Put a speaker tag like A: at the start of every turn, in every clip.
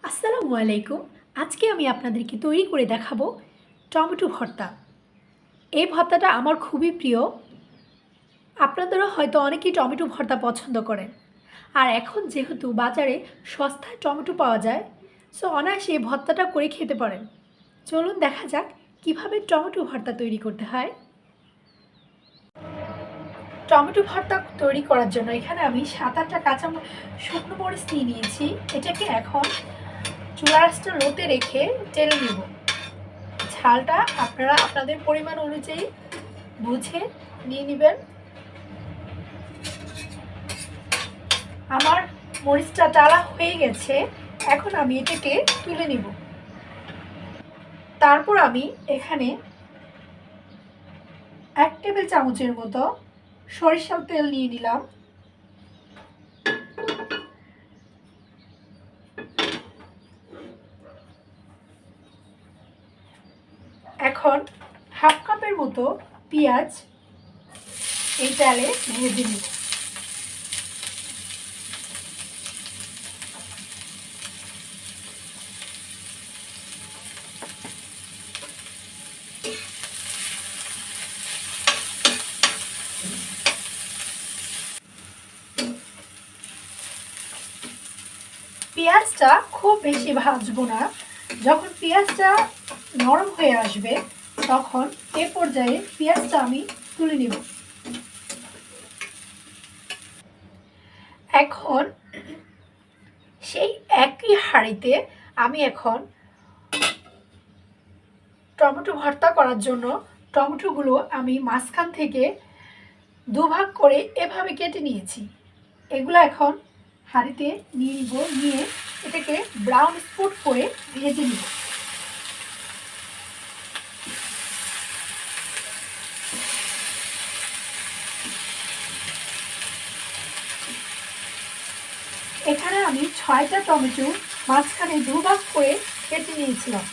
A: আসসালামু আলাইকুম। আজকে আমি আপনাদেরকে তৈরি করে দেখাবো টমেটো ভর্তা। এই ভর্তাটা আমার খুবই প্রিয়। আপনাদেরও হয়তো অনেকেই টমেটো ভর্তা পছন্দ করেন। আর এখন যেহেতু বাজারে সস্তায় টমেটো পাওয়া যায়, সো অনায়াসে এই ভর্তাটা করে খেতে পারেন। চলুন দেখা যাক কিভাবে টমেটো ভর্তা তৈরি করতে হয়। টমেটো ভর্তা তৈরি করার জন্য এখানে আমি 7-8টা শুকনো মরিচ নিয়েছি। এটাকে এখন চুলা আঁচটা লোতে রেখে টেলে নেব। ঝালটা আপনারা আপনাদের পরিমাণ অনুযায়ী বুঝে নিয়ে নেবেন। আমার মরিচটা টালা হয়ে গেছে, এখন আমি এটাকে তুলে নিব। তারপর আমি এখানে 1 টেবিল চামচের মতো সরিষার তেল নিয়ে নিলাম। এখন 1/2 কাপের মতো পেঁয়াজ এই তেলে ভেজে নিব। পেঁয়াজটা খুব বেশি ভাজবো না। যখন পেঁয়াজটা নরম হয়ে আসবে তখন এ পর্যায়ে পেঁয়াজটা আমি তুলে নেব। এখন সেই একই হাঁড়িতে আমি এখন টমেটো ভর্তা করার জন্য টমেটোগুলো আমি মাঝখান থেকে দুভাগ করে এভাবে কেটে নিয়েছি। এগুলো এখন হাঁড়িতে নিয়ে নিব, নিয়ে এটাকে ব্রাউন স্পট করে ভেজে নিব। এখানে আমি 6টা টমেটো মাঝখানে দুভাগ করে কেটে নিয়েছিলাম।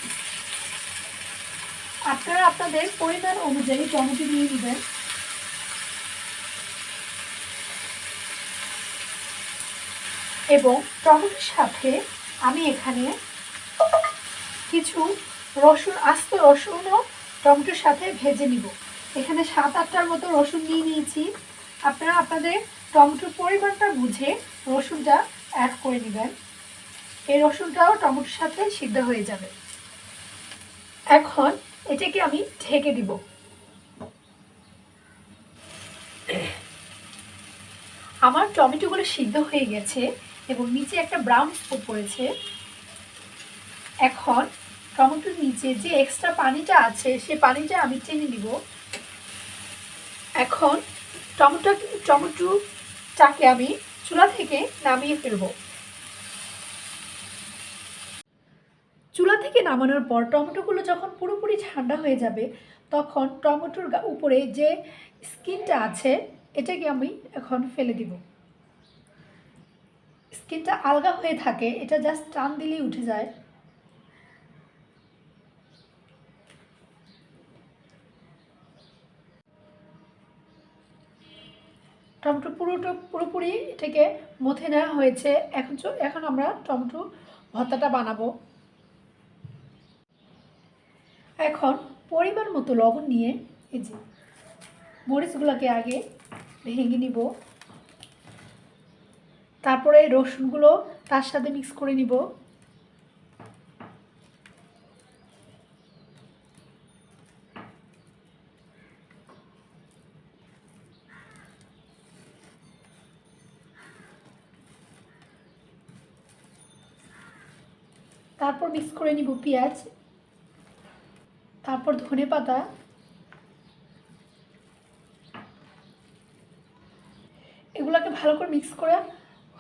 A: আপনারা আপনাদের পরিমাণ অনুযায়ী টমেটো নিয়ে নেবেন। এবং টমেটোর সাথে আমি এখানে কিছু রসুন, আস্ত রসুনও টমেটোর সাথে ভেজে নিব। এখানে 7-8টার মতো রসুন নিয়ে নিয়েছি। আপনারা আপনাদের টমেটোর পরিমাণটা বুঝে রসুনটা অ্যাড করে নেবেন। এই রসুনটাও টমেটোর সাথে সিদ্ধ হয়ে যাবে। এখন এটাকে আমি ঢেকে দিব। আমার টমেটোগুলো সিদ্ধ হয়ে গেছে এবং নিচে একটা ব্রাউন স্পট পড়েছে। এখন টমেটোর নিচে যে এক্সট্রা পানিটা আছে সেই পানিটা আমি টেনে নিব। এখন টমেটোটাকে আমি চুলা থেকে নামিয়ে ফেলব। চুলা থেকে নামানোর পর টমেটোগুলো যখন পুরোপুরি ঠান্ডা হয়ে যাবে তখন টমেটোর উপরে যে স্কিনটা আছে এটাকে আমি এখন ফেলে দিব। স্কিনটা আলগা হয়ে থাকে, এটা জাস্ট টান দিলেই উঠে যায়। টমেটো পুরোপুরি এটাকে মথে নেওয়া হয়েছে। এখন আমরা টমেটো ভর্তাটা বানাবো। এখন পরিমাণ মতো লবণ নিয়ে এই যে মরিচগুলোকে আগে ভেঙে নিব, তারপরে রসুনগুলো তার সাথে মিক্স করে নিব। তারপর মিক্স করে নিব পেঁয়াজ, তারপর ধনেপাতা, এগুলোকে ভালো করে মিক্স করা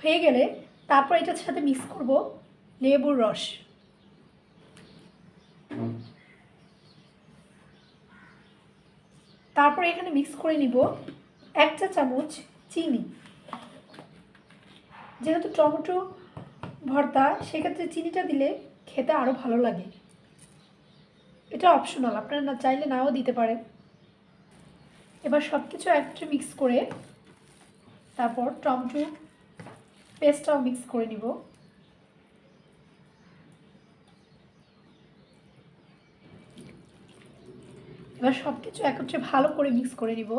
A: হয়ে গেলে তারপর এটার সাথে মিক্স করব লেবুর রস। তারপর এখানে মিক্স করে নিব 1 চা চামচ চিনি। যেহেতু টমেটো ভর্তা সেক্ষেত্রে চিনিটা দিলে খেতে আরও ভালো লাগে। এটা অপশনাল, আপনারা না চাইলে নাও দিতে পারেন। এবার সব কিছু একটু মিক্স করে তারপর টমেটো পেস্টটাও মিক্স করে নিব। এবার সব কিছু একত্রে ভালো করে মিক্স করে নিব।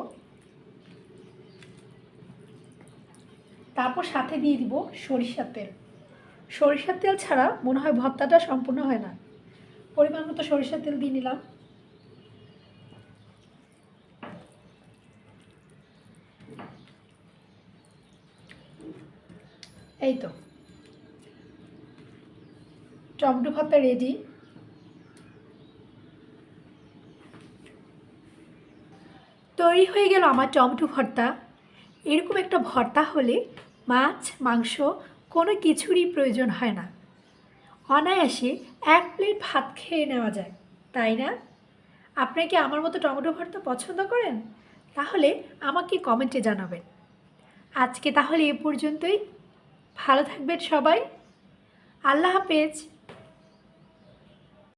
A: তারপর সাথে দিয়ে দিব সরিষার তেল। সরিষার তেল ছাড়া মনে হয় ভর্তাটা সম্পূর্ণ হয় না। পরিমাণ মতো সরিষার তেল দিয়ে নিলাম। এই তো টমেটো ভর্তা রেডি। তৈরি হয়ে গেল আমার টমেটো ভর্তা। এরকম একটা ভর্তা হলে মাছ মাংস কোনো কিছুরই প্রয়োজন হয় না, অনায়াসে 1 প্লেট ভাত খেয়ে নেওয়া যায়, তাই না? আপনি কি আমার মতো টমেটো ভর্তা পছন্দ করেন? তাহলে আমাকে কমেন্টে জানাবেন। আজকে তাহলে এ পর্যন্তই। ভালো থাকবেন সবাই। আল্লাহ হাফেজ।